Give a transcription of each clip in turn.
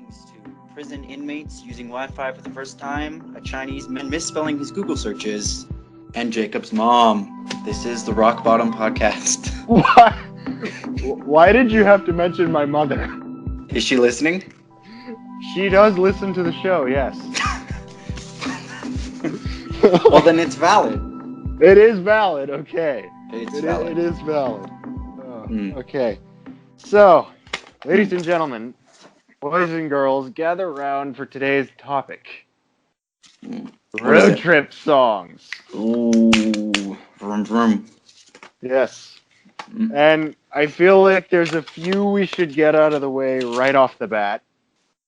Warnings to prison inmates using Wi-Fi for the first time, a Chinese man misspelling his Google searches, and Jacob's mom. This is the Rock Bottom Podcast. What? Why did you have to mention my mother? Is she listening? She does listen to the show, yes. Well, then it's valid. It is valid, okay. It's valid. It is valid. Okay. So, ladies and gentlemen, boys and girls, gather around for today's topic. Road trip songs. Ooh, vroom vroom. Yes. And I feel like there's a few we should get out of the way right off the bat.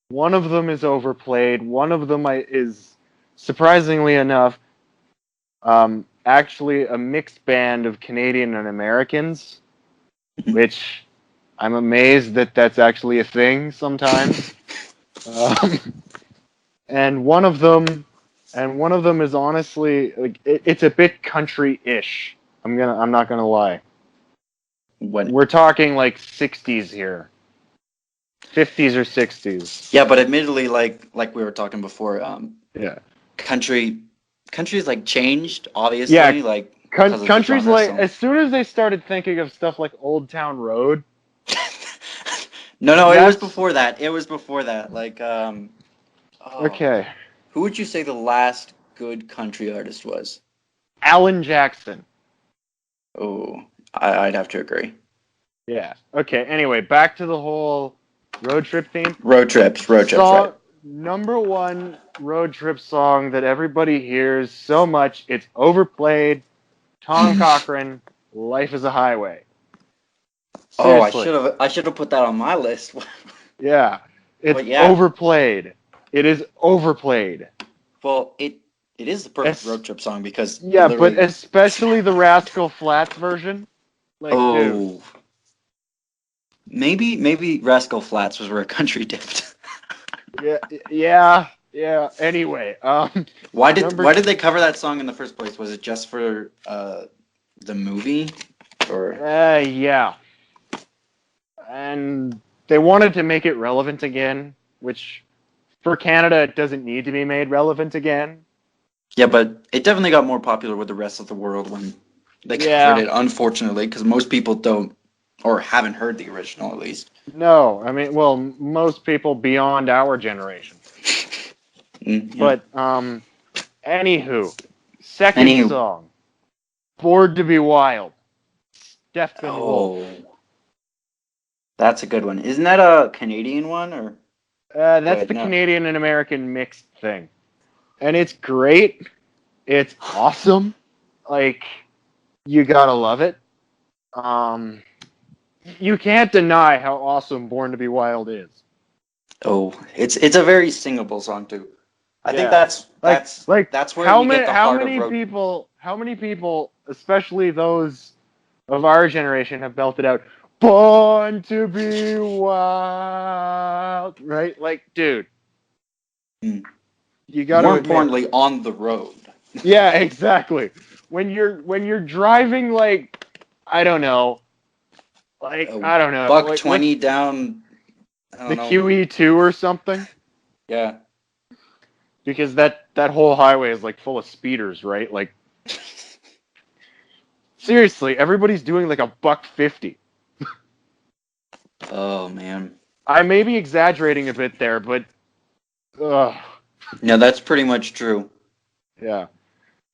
One of them is overplayed. One of them is, surprisingly enough, actually a mixed band of Canadian and Americans, which I'm amazed that that's actually a thing sometimes. And one of them is honestly like it's a bit country-ish. I'm not gonna lie. We're talking like 60s here. 50s or 60s. Yeah, but admittedly, like we were talking before, yeah. Country's like changed, obviously. Yeah, like country's like as soon as they started thinking of stuff like Old Town Road. No, it was before that. Like, okay. Who would you say the last good country artist was? Alan Jackson. Oh, I'd have to agree. Yeah. Okay. Anyway, back to the whole road trip theme. Road trips, right. Number one road trip song that everybody hears so much, it's overplayed. Tom Cochrane, "Life is a Highway." Seriously. Oh, I should have put that on my list. Yeah. It's overplayed. It is overplayed. Well, it is the perfect road trip song because but especially the Rascal Flatts version. Like, dude. Maybe Rascal Flatts was where country dipped. Yeah. Anyway, why did they cover that song in the first place? Was it just for the movie, or? Yeah. And they wanted to make it relevant again, which for Canada it doesn't need to be made relevant again. Yeah, but it definitely got more popular with the rest of the world when they covered it. Unfortunately, because most people don't. Or haven't heard the original, at least. No, I mean, well, most people beyond our generation. Yeah. But, anywho, second song, "Bored to Be Wild." Steppenwolf. That's a good one. Isn't that a Canadian one, or? That's the Canadian and American mixed thing. And it's great. It's awesome. Like, you gotta love it. You can't deny how awesome "Born to Be Wild" is. Oh, it's a very singable song too. I think that's where you get the heart of road. How many people, especially those of our generation, have belted out "Born to Be Wild"? Right? Like, dude, you gotta. More importantly, on the road. Yeah, exactly. When you're driving, like, I don't know. Like, I don't know. Buck 20 down the QE2 or something. Yeah. Because that whole highway is like full of speeders, right? Like, seriously, everybody's doing like a buck 50. Oh man. I may be exaggerating a bit there, but no, that's pretty much true. Yeah.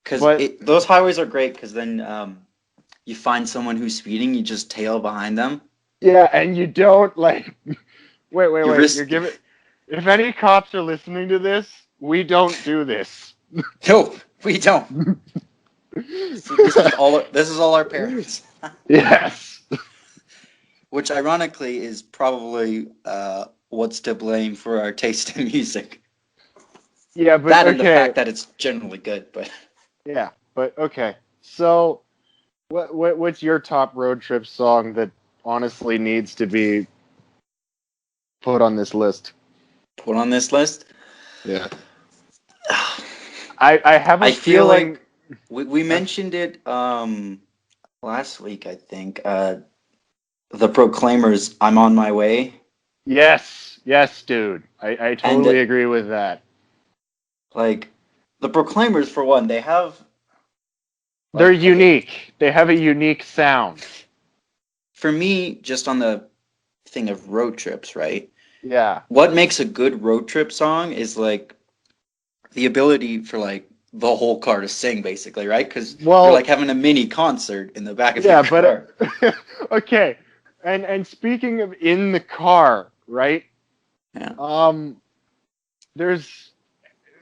Because those highways are great because then you find someone who's speeding, you just tail behind them. Yeah, and you don't, like... Wait. You're giving... If any cops are listening to this, we don't do this. No, we don't. See, this is all our parents. Yes. Which, ironically, is probably what's to blame for our taste in music. Yeah, but that and the fact that it's generally good, but... Yeah, but okay. So... What's your top road trip song that honestly needs to be put on this list? Put on this list? Yeah. I have a feel like we mentioned it last week, I think. The Proclaimers, "I'm on My Way." Yes. Yes, dude. I And totally agree with that. like the Proclaimers, for one, they have They're like okay, unique. They have a unique sound. for me, just on the thing of road trips, right? Yeah. What makes a good road trip song is like the ability for like the whole car to sing, basically, right? Because you're like Well, having a mini concert in the back of your yeah, but car. okay. And speaking of in the car, right? Yeah. There's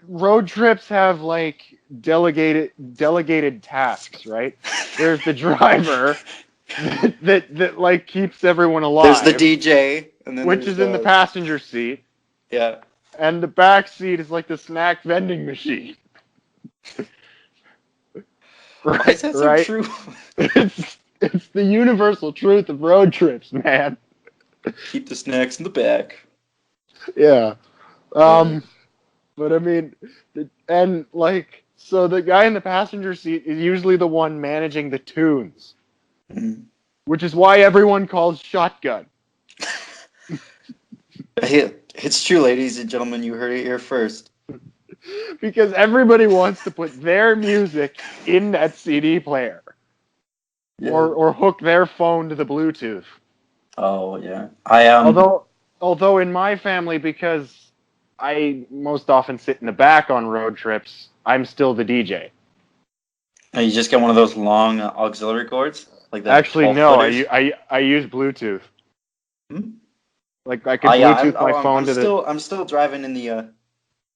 road trips have like delegated tasks, right? There's the driver that like keeps everyone There's the alive, DJ, and then which there's is in the the passenger seat, yeah. and the back seat is like the snack vending machine. Why is that so Right? true? It's the universal truth of road trips, man. Keep the snacks in the back. Yeah. Uh, But I mean, and like, so the guy in the passenger seat is usually the one managing the tunes, mm. which is why everyone calls shotgun. It's true, ladies and gentlemen. You heard it here first. Because everybody wants to put their music in that CD player Yeah. or hook their phone to the Bluetooth. Oh yeah. I Although in my family, because I most often sit in the back on road trips, I'm still the DJ. You just get one of those long auxiliary cords, like the Actually, 12 no, footers. I use Bluetooth. Hmm? Like I Oh could yeah, Bluetooth my phone to the I'm still driving in the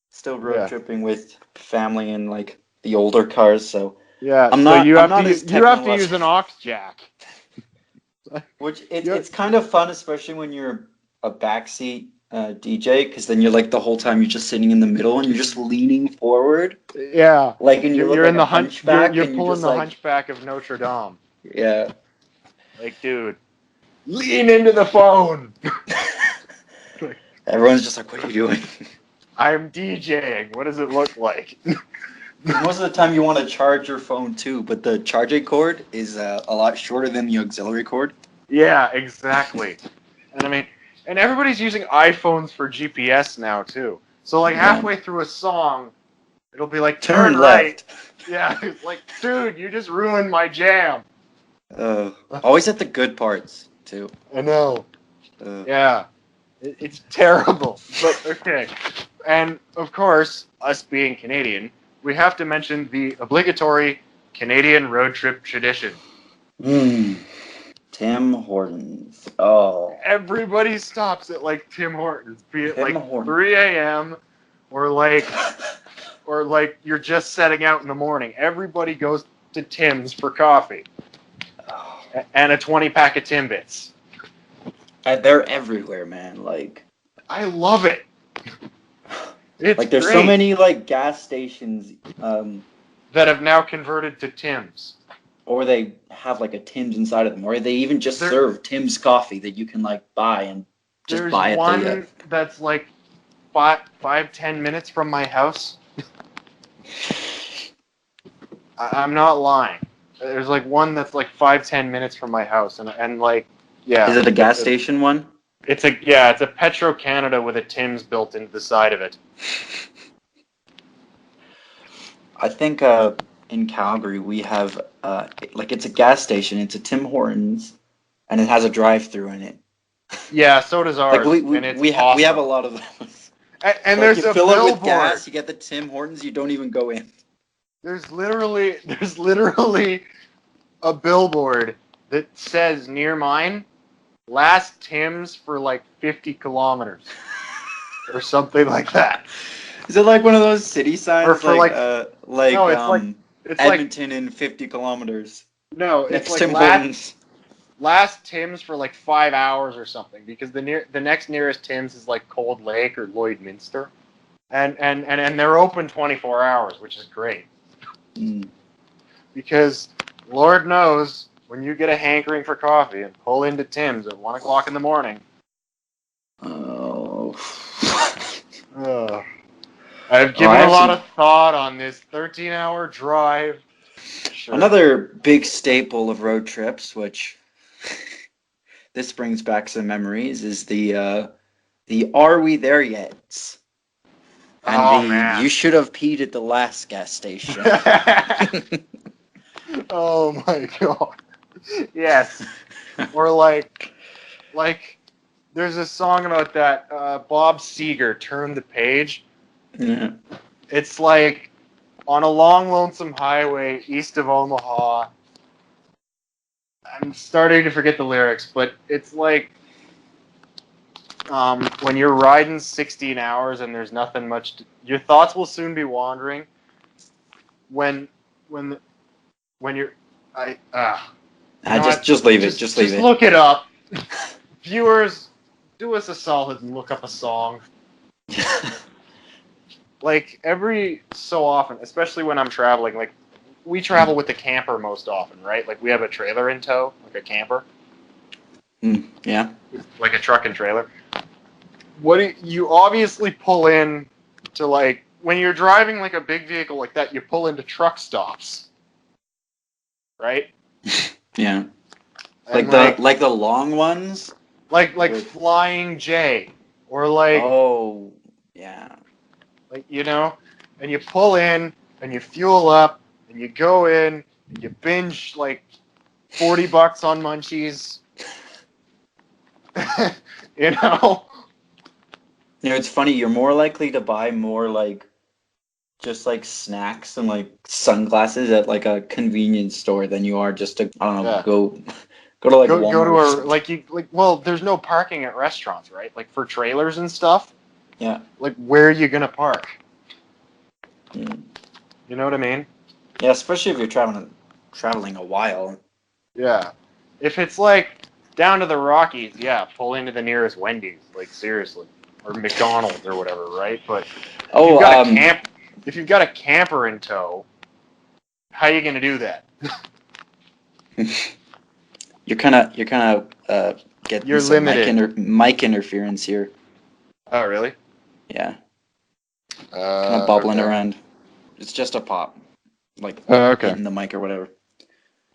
still road yeah. tripping with family in like the older cars, so Yeah, so I'm not as you have to use technological. an aux jack. Which You, it's kind of fun, especially when you're a backseat DJ, because then you're like the whole time you're just sitting in the middle and you're just leaning forward, yeah, like and you look you're like in a the hunchback, you're and you're pulling just the like, hunchback of Notre Dame. yeah. Like, dude, lean into the phone. Like, Everyone's just like, what are you doing? I'm DJing. What does it look like? Because most of the time you want to charge your phone too, but the charging cord is a lot shorter than the auxiliary cord. Yeah, exactly. And I mean, and everybody's using iPhones for GPS now too. So like Yeah. halfway through a song, it'll be like turn Turn right. left. Yeah, it's like, dude, you just ruined my jam. Always at the good parts too. I know. Uh, Yeah, it's terrible. But okay. And of course, us being Canadian, we have to mention the obligatory Canadian road trip tradition. mm, Tim Hortons. Oh, Everybody stops at like Tim Hortons, be it Tim like Hortons. 3 a.m. or like you're just setting out in the morning. Everybody goes to Tim's for coffee and a 20 pack of Timbits. They're everywhere, man. I love it. It's Like there's so great many like gas stations, that have now converted to Tim's. or they have like a Tim's inside of them, or they even just There, serve Tim's coffee that you can like buy and just there's buy at the. one that's like 10 minutes from my house. I'm not lying. There's like one that's like 10 minutes from my house, and like, Is yeah, it a gas station one? it's a Petro Canada with a Tim's built into the side of it. I think in Calgary we have like it's a gas station. It's a Tim Hortons, and it has a drive-through in it. Yeah, so does Like ours, and it's we have a awesome. lot of those. And Like there's you a fill it with billboard. gas, you get the Tim Hortons, you don't even go in. There's literally a billboard that says near mine, last Tim's for like 50 kilometers or something like that. Is it like one of those city Or signs for like no, it's like Edmonton in 50 kilometers no, it's next like Tim Hortons? last Tim's for like 5 hours or something because the next nearest Tim's is like Cold Lake or Lloydminster, and they're open 24 hours, which is great Mm. because Lord knows when you get a hankering for coffee and pull into Tim's at 1 o'clock in the morning. Oh. Ugh. I've Oh, given a lot of thought on this 13-hour drive. Sure. Another big staple of road trips, which this brings back some memories, is the the Are We There Yet? And Oh, the man. You Should Have Peed at the Last Gas Station. Oh my god. Yes. Or like there's a song about that Bob Seger, Turn the Page. Yeah. It's like on a long lonesome highway east of Omaha. I'm starting to forget the lyrics, but it's like when you're riding 16 hours and there's nothing much your thoughts will soon be wandering when when you're Just leave it. Just leave it. look it up. Viewers, do us a solid and look up a song. Like every so often, especially when I'm traveling, like we travel with the camper most often, right? Like we have a trailer in tow, like a camper. Yeah. Like a truck and trailer. You obviously pull in to like when you're driving like a big vehicle like that, you pull into truck stops. Right? Yeah. Like the long ones? Like Flying J. Or like oh, yeah. Like, and you pull in and you fuel up and you go in and you binge like $40 on munchies. you know? It's funny, you're more likely to buy more like just like snacks and like sunglasses at like a convenience store than you are just to I don't know, go to like Walmart. Go to well, there's no parking at restaurants, right? Like for trailers and stuff. Yeah. Like where are you gonna park? Mm. You know what I mean? Yeah, especially if you're traveling a while. Yeah. If it's like down to the Rockies, yeah, pull into the nearest Wendy's, like seriously, or McDonald's or whatever, right? But if you've got a camper in tow, how are you gonna do that? You're kind of getting some mic interference here. Oh, really? Yeah. Kind of bubbling around. It's just a pop, like hitting the mic or whatever.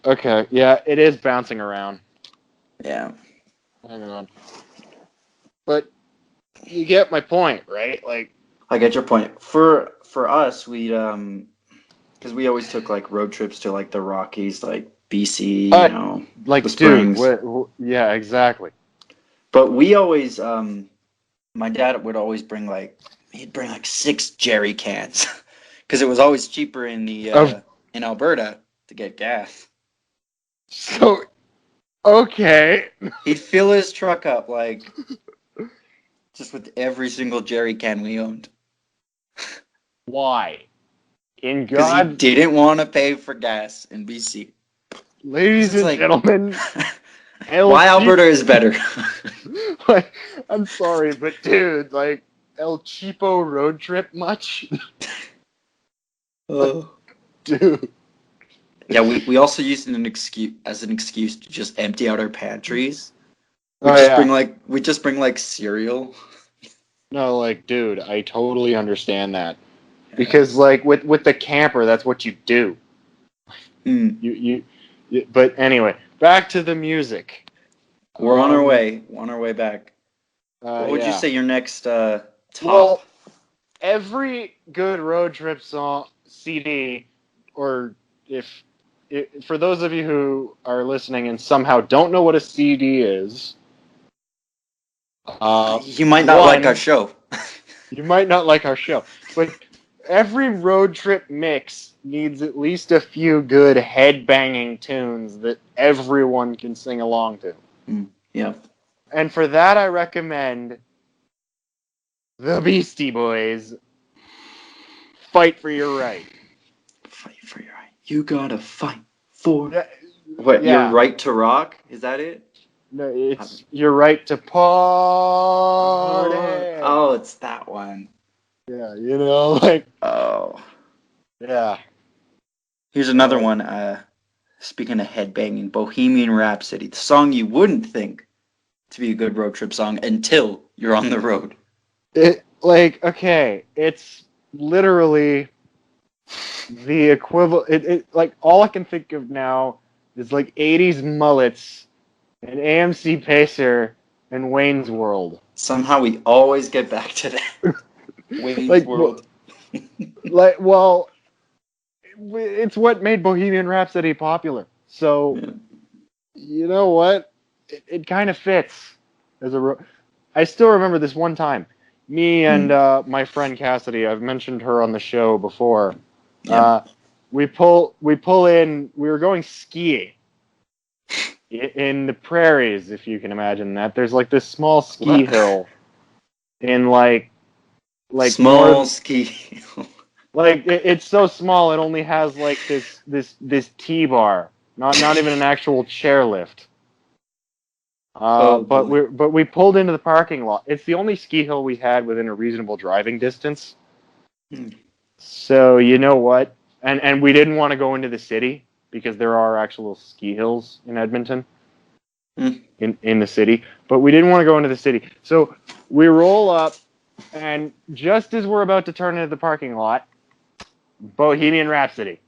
Okay, yeah, it is bouncing around. Yeah. Hang on. But you get my point, right? Like, I get your point. For us, we because we always took like road trips to like the Rockies, like BC, like the Springs. Yeah, exactly. But we always, my dad would always bring he'd bring like 6 jerry cans, because it was always cheaper in in Alberta to get gas. So, okay. He'd fill his truck up like just with every single jerry can we owned. Why? In God, because he didn't want to pay for gas in BC. Ladies and gentlemen, why Alberta is better. Like, I'm sorry, but dude, like El Cheapo road trip much? Oh, dude. Yeah, we also used an excuse to just empty out our pantries. We just bring like cereal. No, like, dude, I totally understand that. Because like with the camper, that's what you do. You but anyway, back to the music. We're on our way. We're on our way back. What would you say your next top? Well, every good road trip song CD, or for those of you who are listening and somehow don't know what a CD is, you might not like our show. You might not like our show, but every road trip mix needs at least a few good head-banging tunes that everyone can sing along to. Yeah. And for that, I recommend the Beastie Boys, Fight for Your Right. Fight for your right. You gotta fight for... What, your right to rock? Is that it? No, it's your right to party. Oh, it's that one. Yeah, like... Oh. Yeah. Here's another one. Speaking of headbanging, Bohemian Rhapsody. The song you wouldn't think to be a good road trip song until you're on the road. It's literally the equivalent. Like, all I can think of now is like 80s mullets and AMC Pacer and Wayne's World. Somehow we always get back to that. Wayne's World. Well, it's what made Bohemian Rhapsody popular. So, you know what? It kind of fits as I still remember this one time. Me and my friend Cassidy, I've mentioned her on the show before. Yeah. We pull in. We were going skiing in the prairies, if you can imagine that. There's like this small ski hill in like small ski hill. Like it's so small, it only has like this T-bar, not even an actual chairlift. But we pulled into the parking lot. It's the only ski hill we had within a reasonable driving distance. So you know what? And we didn't want to go into the city because there are actual ski hills in Edmonton. In the city, but we didn't want to go into the city. So we roll up, and just as we're about to turn into the parking lot, Bohemian Rhapsody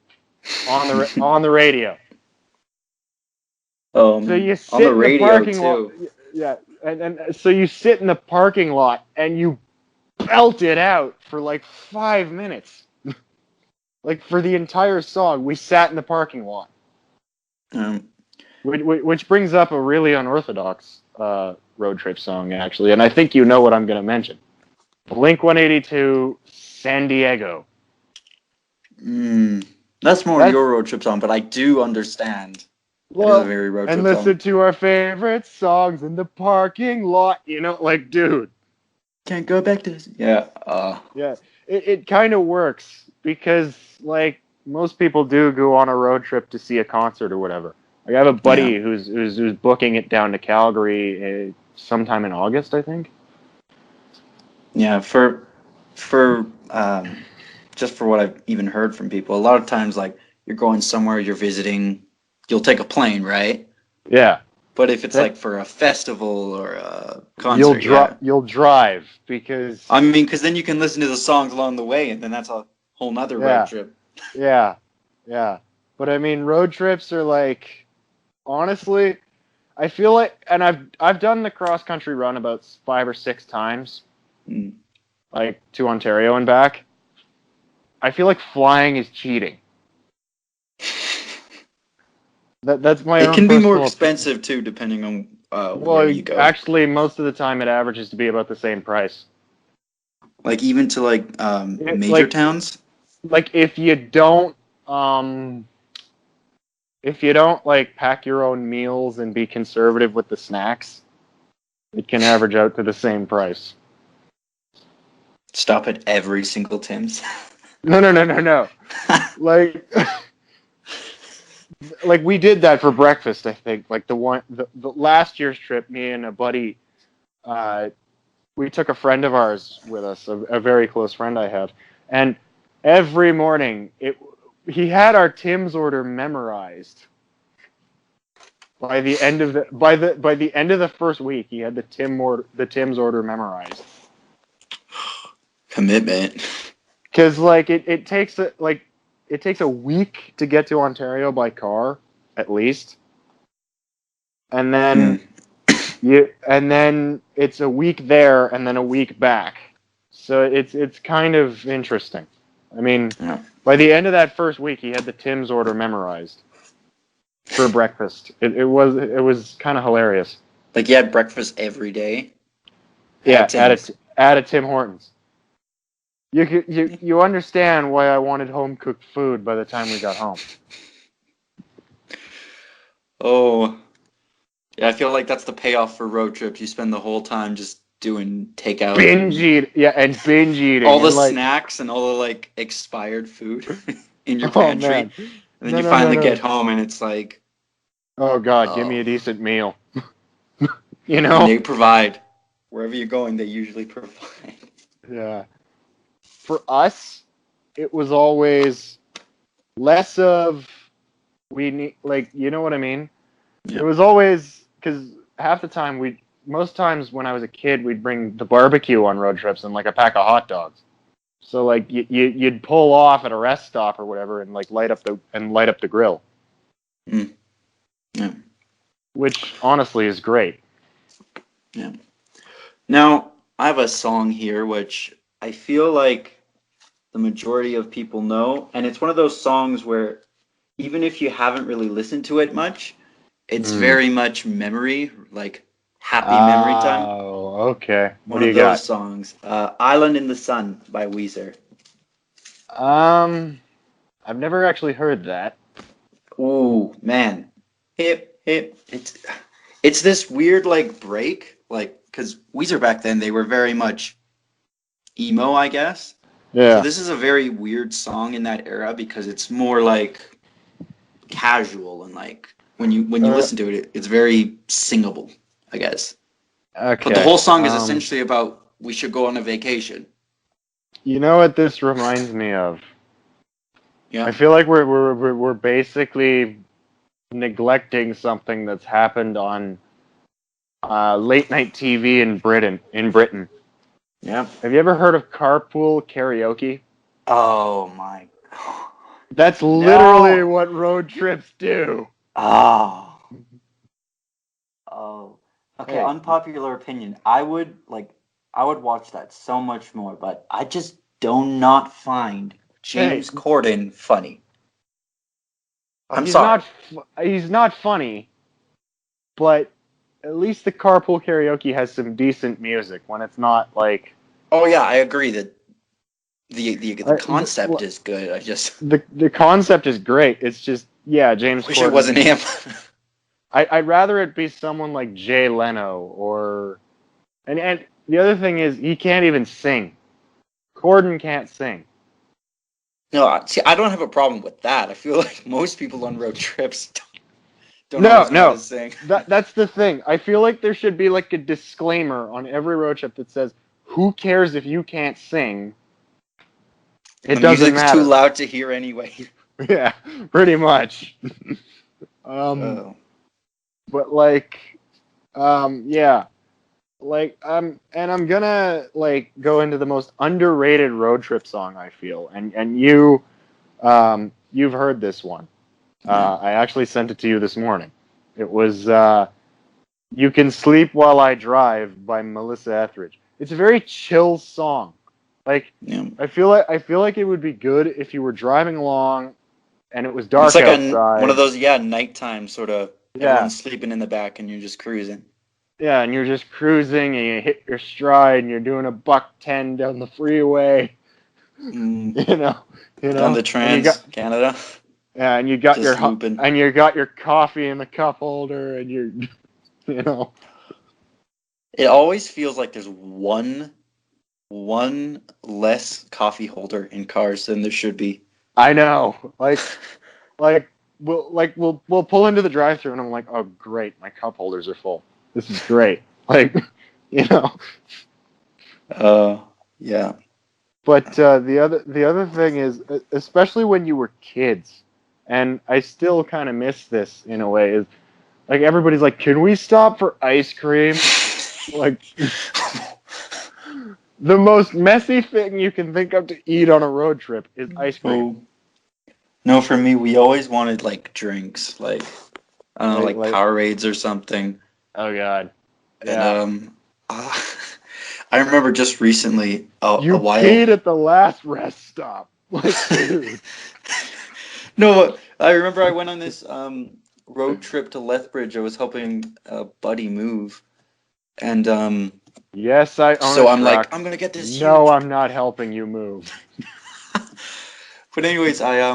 on the radio. So you sit in the parking lot. Yeah, and so you sit in the parking lot and you belt it out for like 5 minutes. Like for the entire song, we sat in the parking lot. Which brings up a really unorthodox road trip song, actually, and I think you know what I'm going to mention. Blink-182, San Diego. That's more your road trip song, but I do understand. Well, that is a very road trip and listen song. To our favorite songs in the parking lot. You know, like, dude. Can't go back to this. Yeah. Yeah, it kind of works because, like, most people do go on a road trip to see a concert or whatever. Like, I have a buddy who's booking it down to Calgary sometime in August, I think. Yeah, for just for what I've even heard from people, a lot of times, like, you're going somewhere, you're visiting, you'll take a plane, right? Yeah. But if it's like for a festival or a concert, you'll drive because I mean, because then you can listen to the songs along the way, and then that's a whole nother road trip. Yeah. But I mean, road trips are like, honestly, I feel like, and I've done the cross country run about 5 or 6 times, like to Ontario and back. I feel like flying is cheating. That's my own. It can be more expensive too, depending on where you go. Actually, most of the time it averages to be about the same price. Like even to like major towns. Like if you don't like pack your own meals and be conservative with the snacks, it can average out to the same price. Stop at every single Tim's. No. Like we did that for breakfast, I think. Like the last year's trip, me and a buddy, we took a friend of ours with us, a very close friend I have, and every morning he had our Tim's order memorized. By the end of the first week, he had the Tim's order memorized. Commitment. Because like it takes a week to get to Ontario by car, at least, and then it's a week there and then a week back. So it's kind of interesting. I mean, by the end of that first week, he had the Tim's order memorized for breakfast. It was kind of hilarious. Like you had breakfast every day. Yeah, at a Tim Hortons. You understand why I wanted home cooked food by the time we got home. Oh, yeah. I feel like that's the payoff for road trips. You spend the whole time just doing takeout, binge eating, all the snacks and all the like expired food in your pantry, and then you finally get home and it's like, oh God, give me a decent meal. You know, and they provide wherever you're going. They usually provide. Yeah. For us, it was always less of we need, like, you know what I mean? Yeah. It was always, because half the time most times when I was a kid, we'd bring the barbecue on road trips and like a pack of hot dogs. So like you'd pull off at a rest stop or whatever and like light up the grill. Yeah. Which honestly is great. Yeah. Now, I have a song here which I feel like the majority of people know, and it's one of those songs where even if you haven't really listened to it much, it's Hmm. very much memory, like happy memory time. Oh, okay. What One do of you those got? songs, "Island in the Sun" by Weezer. Um, I've never actually heard that. Ooh, man, hip hip. It's this weird like break, like because Weezer back then they were very much emo, I guess. So Yeah. this is a very weird song in that era because it's more like casual and like when you Uh, listen to it, it's very singable, I guess. But the okay. whole song is essentially about we should go on a vacation. You know what this reminds me of? I Yeah. feel like we're basically neglecting something that's happened on late night TV in Britain. Yeah. Have you ever heard of carpool karaoke? Oh my. That's literally No. what road trips do. Oh. Oh. Okay, Hey, unpopular opinion. I would watch that so much more, but I just do not find hey, James Corden funny. I'm he's sorry. not he's not funny, but at least the carpool karaoke has some decent music when it's not like Oh yeah, I agree that the uh, concept is good. I just the concept is great. It's just yeah, James wish it Corden. wasn't him. I'd rather it be someone like Jay Leno or and the other thing is he can't even sing. Corden can't sing. No, see, I don't have a problem with that. I feel like most people on road trips don't No, always know how to no. sing. That's the thing. I feel like there should be like a disclaimer on every road trip that says, "Who cares if you can't sing? It The doesn't music's too matter." loud to hear anyway. Yeah, pretty much. Um, Oh, but like, yeah, like and I'm gonna like go into the most underrated road trip song I feel, and you've heard this one. yeah. I actually sent it to you this morning. It was "You Can Sleep While I Drive" by Melissa Etheridge. It's a very chill song. Like Yeah. I feel like it would be good if you were driving along and it was It's dark like one of outside. those, yeah, nighttime sort of. Yeah, Everyone's sleeping in the back and you're just cruising. yeah, and you're just cruising and you hit your stride and you're doing a buck 10 down the freeway. Mm, You know, down the and you got Trans Canada, yeah, and you got just looping. your coffee in the cup holder and you're you know. It always feels like there's one less coffee holder in cars than there should be. I know, like we'll pull into the drive-through and I'm like, oh great, my cup holders are full. This is great. Like, you know. Uh, yeah. But the other thing is, especially when you were kids, and I still kind of miss this in a way, is like everybody's like, can we stop for ice cream? Like the most messy thing you can think of to eat on a road trip is ice cream. Oh, no, for me, we always wanted like drinks, like I don't know, like Like Powerades or something. oh god, And yeah. uh, I remember just recently, a You while. peed at the last rest stop. Like, dude. No, I remember I went on this road trip to Lethbridge. I was helping a buddy move, and Yes, I own a so I'm like, truck. I'm gonna get this No, huge. I'm not helping you move. But anyways, I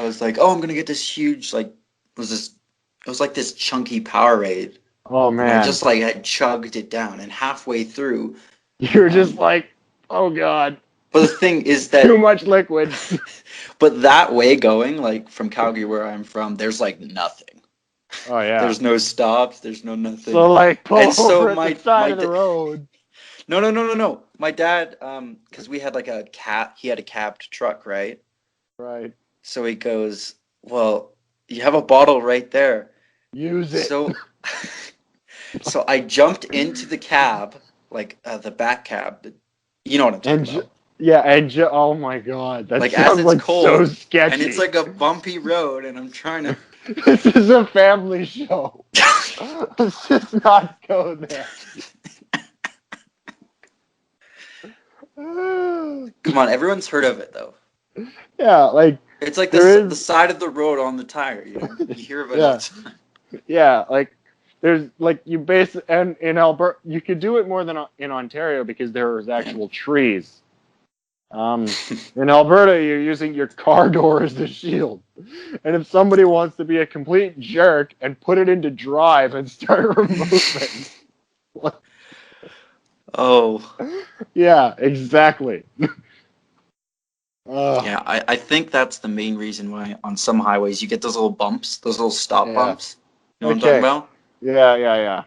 was like, oh, I'm gonna get this huge like it was like this chunky Powerade, Oh and I man. just like had chugged it down, and halfway through, You're just um, like, oh god, but the thing is too that, much liquid. but that way going, like from Calgary where I'm from, there's like nothing. Oh yeah. There's no stops. There's no So nothing. like And pull so over at the my side of the road. no, no, no, no, no. My dad, because we had like he had a cabbed truck, right? Right. So he goes, well, you have a bottle right there. Use it. So, so I jumped into the cab, like the back cab. You know what I'm talking And about. yeah, oh my god, that Like as sounds it's like so cold and it's sketchy. like a bumpy road, and I'm trying to. This is a family show. Let's just not go there. Come on, everyone's heard of it though. Yeah, like it's like there the is. side of the road on the tire. You know, you hear of it all Yeah, the time. yeah, like there's like you base and in Alberta you could do it more than in Ontario because there's Yeah. actual trees. In Alberta, you're using your car door as the shield. And if somebody wants to be a complete jerk and put it into drive and start removing. Oh. Yeah, exactly. Yeah, I think that's the main reason why on some highways you get those little bumps, those little stop Yeah. bumps. You know what I'm talking Okay. about? Yeah.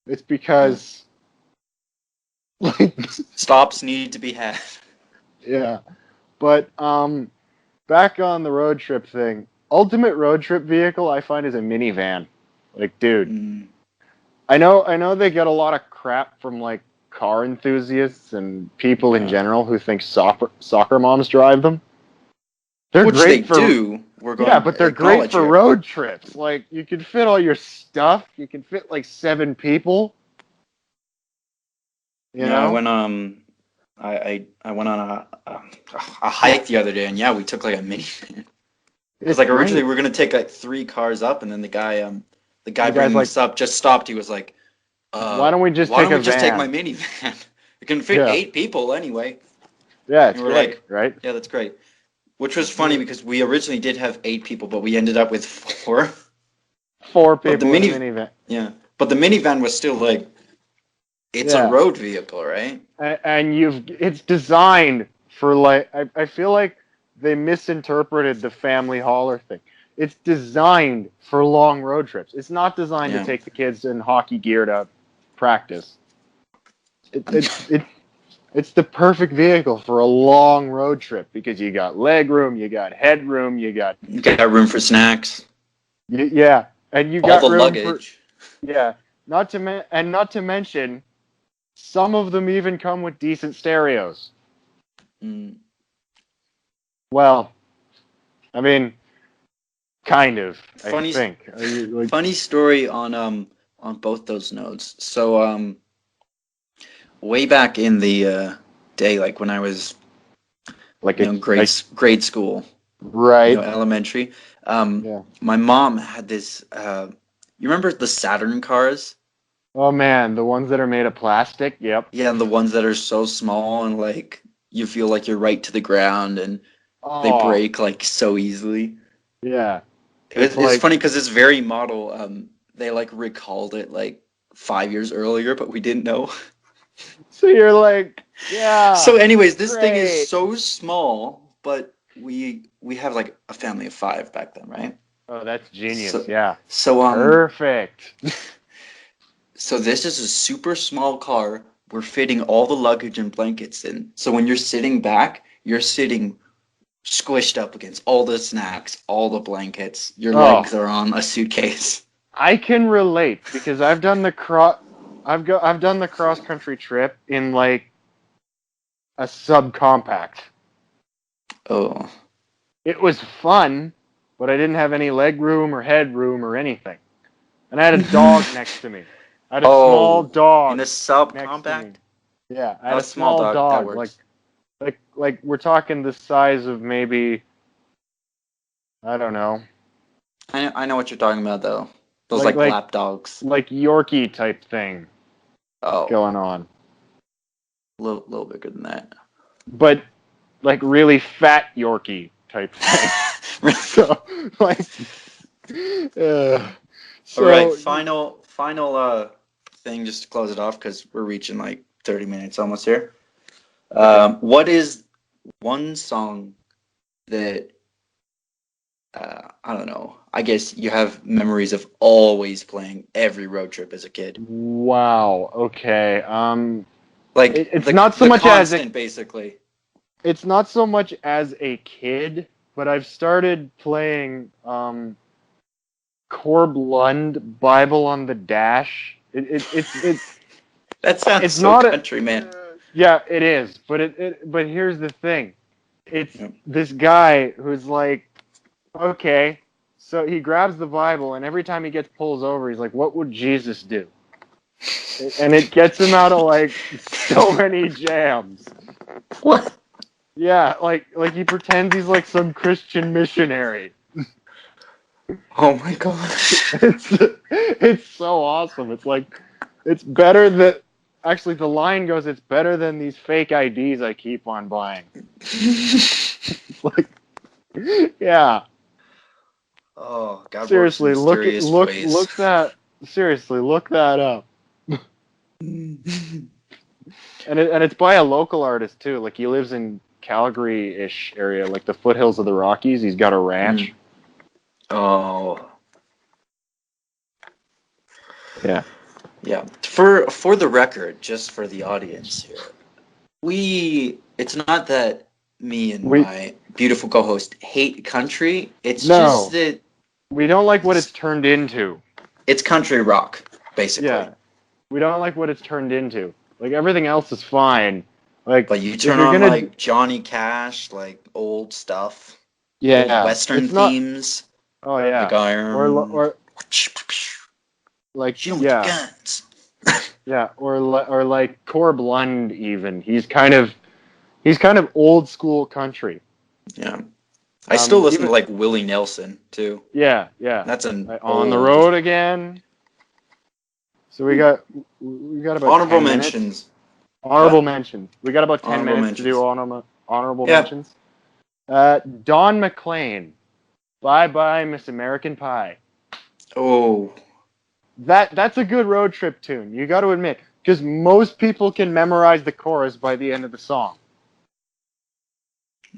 It's Yeah. because, like, Stops need to be had. yeah. But, back on the road trip thing, ultimate road trip vehicle I find is a minivan. Like, dude, Mm. I know they get a lot of crap from like car enthusiasts and people in Yeah. general who think soccer moms drive them. They're Which they great for do. We're Yeah, going but to they're great acknowledge for it. road trips. Like you can fit all your stuff. You can fit like 7 people. You Yeah, I know, went I went on a hike the other day, and yeah, we took like a minivan. Because it's like originally great. we were gonna take like 3 cars up, and then the guy The guy's bringing like, us up just stopped. He was like, "Why don't we just why take don't a we just take my van?" minivan? It can fit Yeah, 8 people anyway. yeah, it's And we're great, like, right? yeah, that's great. Which was funny because we originally did have 8 people, but we ended up with 4. Four But the people in a mini, minivan. yeah, but the minivan was still like, it's a Yeah, road vehicle, right? and it's designed for like I feel like they misinterpreted the family hauler thing. It's designed for long road trips. It's not designed to Yeah. take the kids in hockey gear to practice. It's the perfect vehicle for a long road trip because you got leg room, you got head room, you got You got room for snacks, yeah, and you all got the room for luggage. yeah. Not to mention some of them even come with decent stereos. Mm. Well, I mean, kind of. I Funny, think. Are you like funny story on both those nodes. So way back in the day, like when I was like a like grade school, right? elementary. Yeah. My mom had this. You remember the Saturn cars? Oh man, the ones that are made of plastic. Yep. Yeah, and the ones that are so small and like you feel like you're right to the ground and they Oh break like so easily. yeah. It's It's like funny because it's very model. They like recalled it like 5 years earlier, but we didn't know. so you're like So, yeah, anyways, this thing is great. so small, but we have like a family of 5 back then, right? Oh, that's genius. So, Yeah. so Perfect. so this is a super small car. We're fitting all the luggage and blankets in. So when you're sitting back, you're sitting squished up against all the snacks, all the blankets. Your Oh, legs are on a suitcase. I can relate because I've done the cross country trip in like a subcompact. Oh. It was fun, but I didn't have any leg room or head room or anything. And I had a dog next to me. I had a small Oh, in a dog next to me. subcompact? Yeah, I had Not a a small small dog, that dog, works. like we're talking the size of maybe I don't know, I know what you're talking about though. Those like like like lap dogs. like Yorkie type thing Oh, going on, a little bigger than that. but like really fat Yorkie type thing. So like, uh, All right, so final thing just to close it off because we're reaching like 30 minutes almost here. okay. What is one song that I don't know. I guess you have memories of always playing every road trip as a kid. Wow. Okay. Like It's not so the much as a constant basically. it's not so much as a kid, but I've started playing Corb Lund Bible on the Dash. That sounds It's so not a country, man. yeah, it is, but here's the thing. It's Yep. this guy who's like, okay, so he grabs the Bible and every time he gets pulls over, he's like, what would Jesus do? And it gets him out of like so many jams. What? Yeah, like he pretends he's like some Christian missionary. Oh my gosh. It's so awesome. It's like it's better that actually the line goes, it's better than these fake IDs I keep on buying. Like yeah. Oh, God works in Seriously, mysterious ways. look that up. And it's by a local artist too. Like he lives in Calgary-ish area, like the foothills of the Rockies. He's got a ranch. Oh. Yeah. Yeah. For the record, just for the audience here, it's not that me and my beautiful co-host hate country. It's just that we don't like what it's turned into. It's country rock, basically. Yeah. We don't like what it's turned into. Like everything else is fine. Like, but you turn on like Johnny Cash, like old stuff. Yeah. Old Western themes. Oh yeah. Like Iron. Or like shoot 'em with the guns. Yeah, or like Corb Lund even. He's kind of old school country. Yeah. I still listen to like Willie Nelson too. Yeah. That's an On the Road Again. So we got about honorable mentions. Honorable mentions. We got about 10 minutes to do honorable mentions. Don McLean. Bye Bye Miss American Pie. Oh. That's a good road trip tune. You got to admit, because most people can memorize the chorus by the end of the song.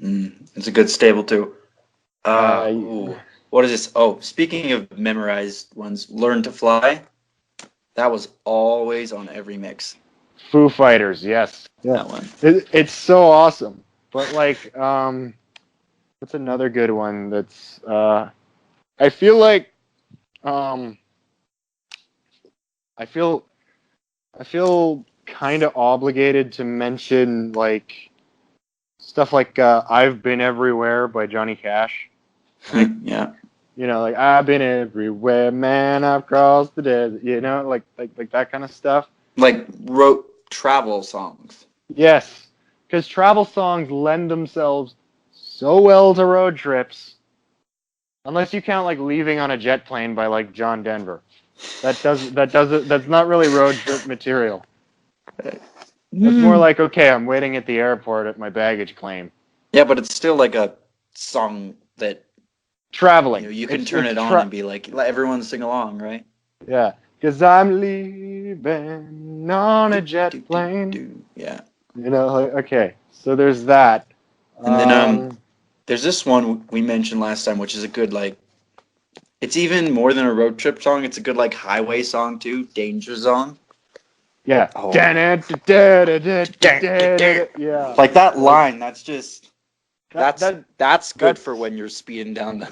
It's a good staple too. What is this? Oh, speaking of memorized ones, Learn to Fly. That was always on every mix. Foo Fighters, yes. Yeah. That one. It's so awesome. But like, what's another good one that's, I feel like, I feel kind of obligated to mention like stuff like "I've Been Everywhere" by Johnny Cash. Yeah. You know, like I've been everywhere, man. I've crossed the desert. You know, like that kind of stuff. Like wrote travel songs. Yes, because travel songs lend themselves so well to road trips. Unless you count like "Leaving on a Jet Plane" by like John Denver. That's not really road trip material. That's more like, okay, I'm waiting at the airport at my baggage claim. Yeah, but it's still like a song that traveling. You can turn it on and be like, let everyone sing along, right? Yeah, because I'm leaving on a jet plane. Yeah. You know, like, okay, so there's that. And then there's this one we mentioned last time, which is a good like. It's even more than a road trip song. It's a good like highway song too, Danger Zone. Yeah. Oh. Yeah. Like that line. That's just. That's good for when you're speeding down the.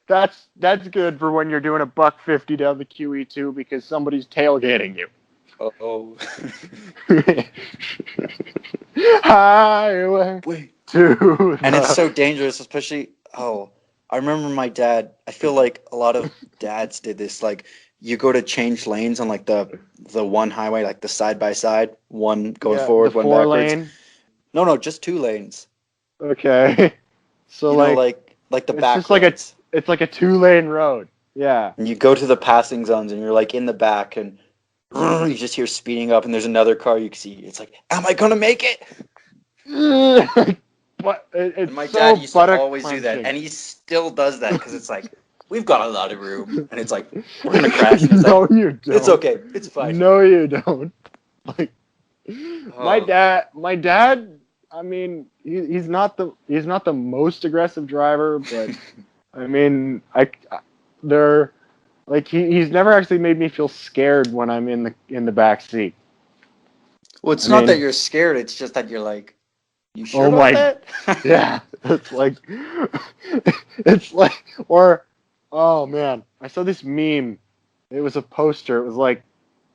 That's good for when you're doing a $150 down the QE2 because somebody's tailgating you. Oh. Highway to and it's so dangerous, especially. I remember my dad. I feel like a lot of dads did this. Like you go to change lanes on like the one highway, like the side by side, one going forward, one backwards. Lane? No, just 2 lanes. Okay. So you know, like the back. It's like a 2-lane road. Yeah. And you go to the passing zones, and you're like in the back, and you just hear speeding up, and there's another car you can see. It's like, am I gonna make it? But it's my dad used to always do that, and he still does that because it's like we've got a lot of room, and it's like we're gonna crash. And it's no, you don't. It's okay. It's fine. No, you don't. Like my dad. I mean, he's not the most aggressive driver, but I mean, he's never actually made me feel scared when I'm in the back seat. Well, it's not that you're scared; it's just that you're like, you sure about that? Yeah, oh man, I saw this meme. It was a poster. It was like,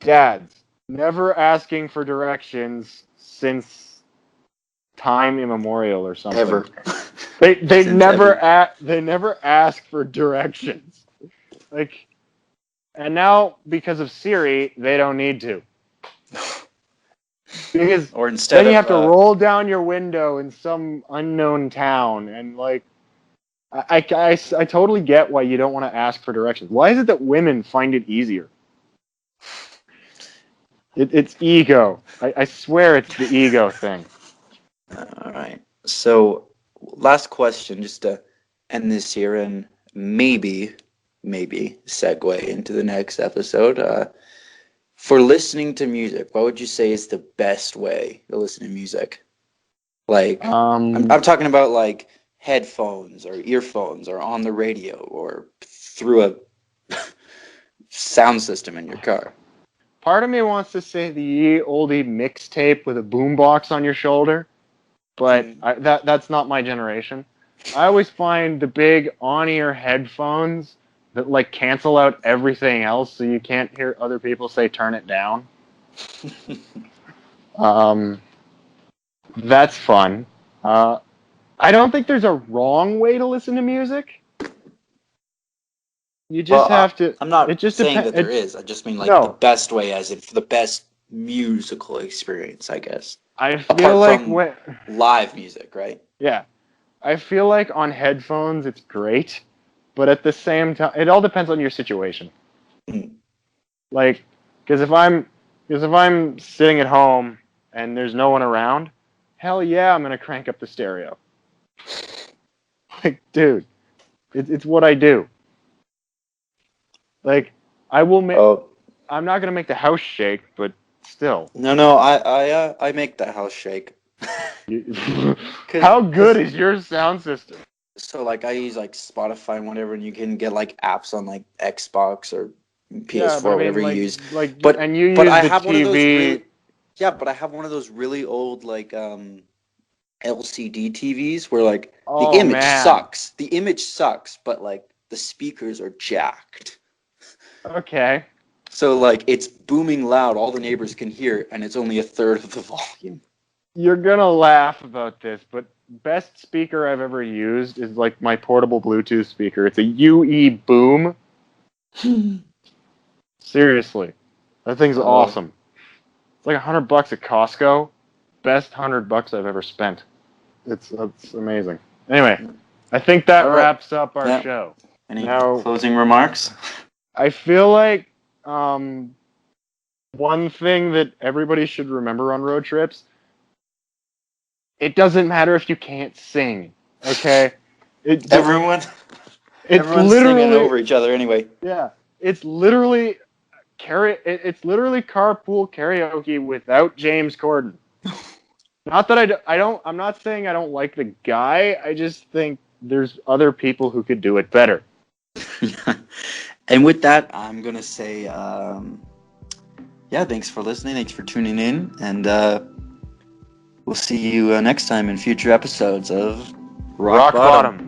dads never asking for directions since time immemorial or something. Ever. They never ask for directions. Like, And now, because of Siri, they don't need to. Because or instead then you of, have to roll down your window in some unknown town, and like, I totally get why you don't want to ask for directions. Why is it that women find it easier? It's ego. I swear it's the ego thing. All right. So, last question, just to end this here, and maybe segue into the next episode. For listening to music, what would you say is the best way to listen to music? Like, I'm talking about like headphones or earphones or on the radio or through a sound system in your car. Part of me wants to say the ye oldie mixtape with a boombox on your shoulder, but that's not my generation. I always find the big on-ear headphones that like cancel out everything else, so you can't hear other people say "turn it down." That's fun. I don't think there's a wrong way to listen to music. You just have to. I'm not It just saying depends. that there is. I just mean like the best way, as in for the best musical experience, I guess. I feel apart like from live music, right? Yeah, I feel like on headphones it's great, but at the same time, it all depends on your situation. Like, because if I'm sitting at home and there's no one around, hell yeah, I'm gonna crank up the stereo. Like, dude, it's what I do. Like, I will make. I'm not gonna make the house shake, but still. No, I make the house shake. How good is your sound system? So like I use like Spotify and whatever, and you can get like apps on like Xbox or PS4, whatever you use. But and you use I the have TV. one of those really, but I have one of those really old like LCD TVs where like the image sucks. The image sucks, but like the speakers are jacked. Okay. So like it's booming loud, all the neighbors can hear, and it's only a third of the volume. You're gonna laugh about this, but best speaker I've ever used is like my portable Bluetooth speaker. It's a UE Boom. Seriously, that thing's awesome. It's like $100 at Costco. Best $100 I've ever spent. It's amazing. Anyway, I think that wraps up our show. Any closing remarks? I feel like one thing that everybody should remember on road trips: it doesn't matter if you can't sing. Okay, everyone's singing over each other anyway. Yeah, it's literally It's literally carpool karaoke without James Corden. Not that I'm not saying I don't like the guy. I just think there's other people who could do it better. And with that, I'm gonna say, thanks for listening. Thanks for tuning in, and we'll see you next time in future episodes of Rock Bottom.